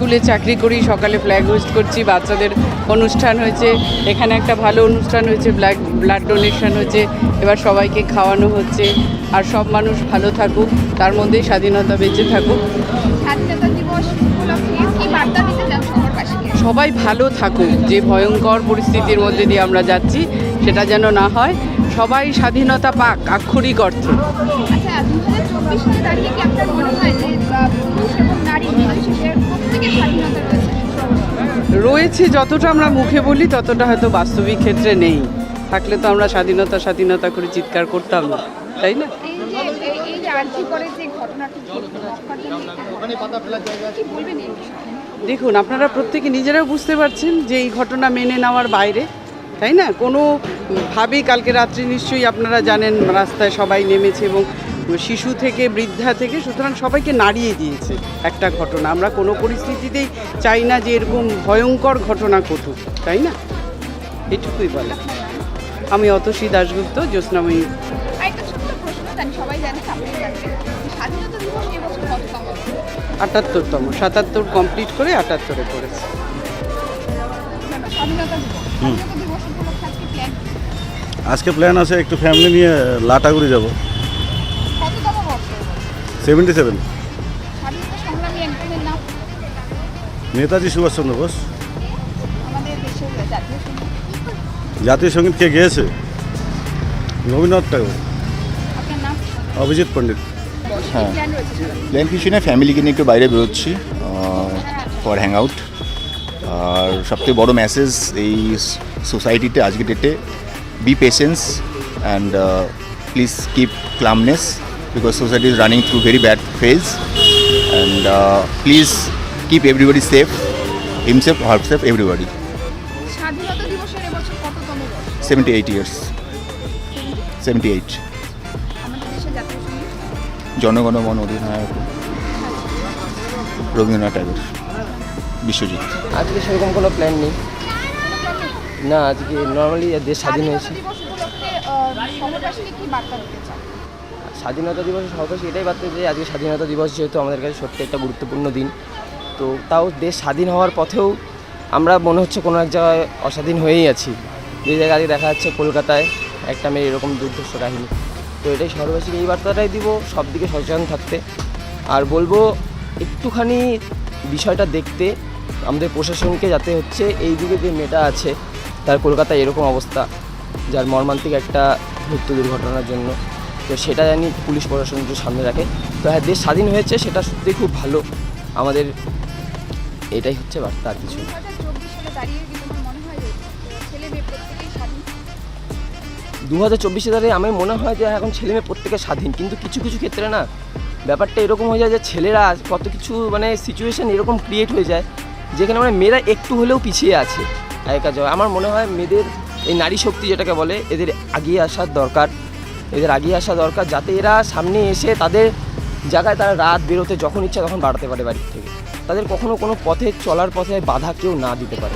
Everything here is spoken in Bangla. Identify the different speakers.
Speaker 1: স্কুলে চাকরি করি, সকালে ফ্ল্যাগ হোস্ট করছি, বাচ্চাদের অনুষ্ঠান হয়েছে, এখানে একটা ভালো অনুষ্ঠান হয়েছে, ব্লাড ডোনেশন হয়েছে, এবার সবাইকে খাওয়ানো হচ্ছে। আর সব মানুষ ভালো থাকুক, তার মধ্যেই স্বাধীনতা বেঁচে থাকুক।
Speaker 2: স্বাধীনতা দিবস উপলক্ষে কি বার্তা দিতে চান শহরবাসীকে?
Speaker 1: সবাই ভালো থাকুক, যে ভয়ঙ্কর পরিস্থিতির মধ্যে দিয়ে আমরা যাচ্ছি সেটা যেন না হয়, সবাই স্বাধীনতা পাক আক্ষরিক অর্থে।
Speaker 2: আচ্ছা, 2024 সালে দাঁড়িয়ে কি আপনার মনে হয় যে পুরুষ এবং নারী নির্বিশেষে প্রত্যেকের স্বাধীনতা
Speaker 1: রয়েছে? যতটা আমরা মুখে বলি ততটা হয়তো বাস্তবিক ক্ষেত্রে নেই। থাকলে তো আমরা স্বাধীনতা স্বাধীনতা করে চিৎকার করতাম না, তাই না?
Speaker 2: এই যে আর্জি করে যে ঘটনাটি কি বলবেন এই বিষয়ে?
Speaker 1: দেখুন, আপনারা প্রত্যেকে নিজেরাও বুঝতে পারছেন যে এই ঘটনা মেনে নেওয়ার বাইরে, তাই না? কোনোভাবেই কালকে রাত্রি নিশ্চয়ই আপনারা জানেন রাস্তায় সবাই নেমেছে এবং শিশু থেকে বৃদ্ধা থেকে, সুতরাং সবাইকে নাড়িয়ে দিয়েছে একটা ঘটনা। আমরা কোনো পরিস্থিতিতেই চাই না যে এরকম ভয়ঙ্কর ঘটনা ঘটুক, তাই না? এটুকুই বলে। আমি অতসী দাশগুপ্ত, জ্যোৎস্নাময়ী।
Speaker 2: আরেকটা ছোট্ট প্রশ্ন, জানি সবাই জানে, সামনে যাচ্ছে স্বাধীনতা দিবস এবছর কততম?
Speaker 1: ৭৮তম। ৭৭ কমপ্লিট করে ৭৮-এ পড়েছে।
Speaker 2: স্বাধীনতা দিবস উপলক্ষে আজকে প্ল্যান?
Speaker 3: আজকে প্ল্যান আছে একটু ফ্যামিলি নিয়ে লাটাগুড়ি যাব।
Speaker 2: কততম বর্ষ?
Speaker 3: 77।
Speaker 2: স্বাধীনতা সংগ্রামী একজনের নাম?
Speaker 3: নেতাজি সুভাষচন্দ্র বোস।
Speaker 2: আমাদের দেশের জাতীয় সঙ্গীত?
Speaker 3: জাতীয় সঙ্গীত কে গেয়েছে? রবীন্দ্রনাথ ঠাকুর।
Speaker 2: আপনার নাম?
Speaker 3: অভিজিৎ পণ্ডিত।
Speaker 4: হ্যাঁ,
Speaker 2: প্ল্যান রয়েছে সারাদিন?
Speaker 4: প্ল্যান কিছু না, ফ্যামিলিকে নিয়ে একটু বাইরে বেরোচ্ছি ফর হ্যাং আউট। আর সবথেকে বড় মেসেজ এই সোসাইটিতে আজকে ডেটে, be patience and please keep calmness because society is running through very bad phase and please keep everybody safe, him safe, her safe, everybody.
Speaker 2: স্বাধীনতা দিবসের এবছর কততম বর্ষ?
Speaker 4: 78 ইয়ার্স। 78।
Speaker 2: আমাদের দেশের জাতীয় সঙ্গীত?
Speaker 4: জনগণ মন অধিনায়ক রবীন্দ্রনাথ ঠাকুর, বিশ্বজিৎ।
Speaker 5: আজকে সেরকম কোনো প্ল্যান নেই। না, আজকে নর্মালি দেশ স্বাধীন হয়েছে।
Speaker 2: স্বাধীনতা দিবস উপলক্ষে শহরবাসীকে কি বার্তা দিতে চান?
Speaker 5: স্বাধীনতা দিবসে সর্বশেষ এটাই বার্তা যে আজকে স্বাধীনতা দিবস যেহেতু আমাদের কাছে সত্যি একটা গুরুত্বপূর্ণ দিন, তো তাও দেশ স্বাধীন হওয়ার পথেও আমরা মনে হচ্ছে কোনো এক জায়গায় অস্বাধীন হয়েই আছি। যে জায়গায় আজকে দেখা যাচ্ছে কলকাতায় একটা মেয়ে এরকম দুর্ধর্ষ কাহিনী। তো এটাই শহরবাসীকে এই বার্তাটাই দিব, সব দিকে সচেতন থাকতে। আর বলবো একটুখানি বিষয়টা দেখতে আমাদের প্রশাসনকে, যাতে হচ্ছে এই দিকে যে মেয়েটা আছে তার কলকাতায় এরকম অবস্থা, যার মর্মান্তিক একটা মৃত্যু দুর্ঘটনার জন্য, তো সেটা জানি পুলিশ প্রশাসন একটু সামনে রাখে। তো হ্যাঁ, দেশ স্বাধীন হয়েছে, সেটা সত্যিই খুব ভালো আমাদের, এটাই হচ্ছে বার্তা, আর কিছু।
Speaker 2: 2024 সালে দাঁড়িয়ে কি তোমার মনে হয় যে ছেলে মেয়ে প্রত্যেকেই স্বাধীন?
Speaker 5: 2024 সালে আমার মনে হয় যে এখন ছেলে মেয়ে প্রত্যেকে স্বাধীন, কিন্তু কিছু কিছু ক্ষেত্রে না ব্যাপারটা এরকম হয়ে যায় যে ছেলেরা কত কিছু মানে সিচুয়েশান এরকম ক্রিয়েট হয়ে যায় যেখানে মানে মেয়েরা একটু হলেও পিছিয়ে আছে আগেকার জায়গায়। আমার মনে হয় মেয়েদের এই নারী শক্তি যেটাকে বলে, এদের আগিয়ে আসার দরকার, যাতে এরা সামনে এসে তাদের জায়গায় তারা রাত বেরোতে যখন ইচ্ছা তখন বাড়াতে পারে বাড়ির থেকে, তাদের কখনো কোনো পথে চলার পথে বাধা কেউ না দিতে পারে।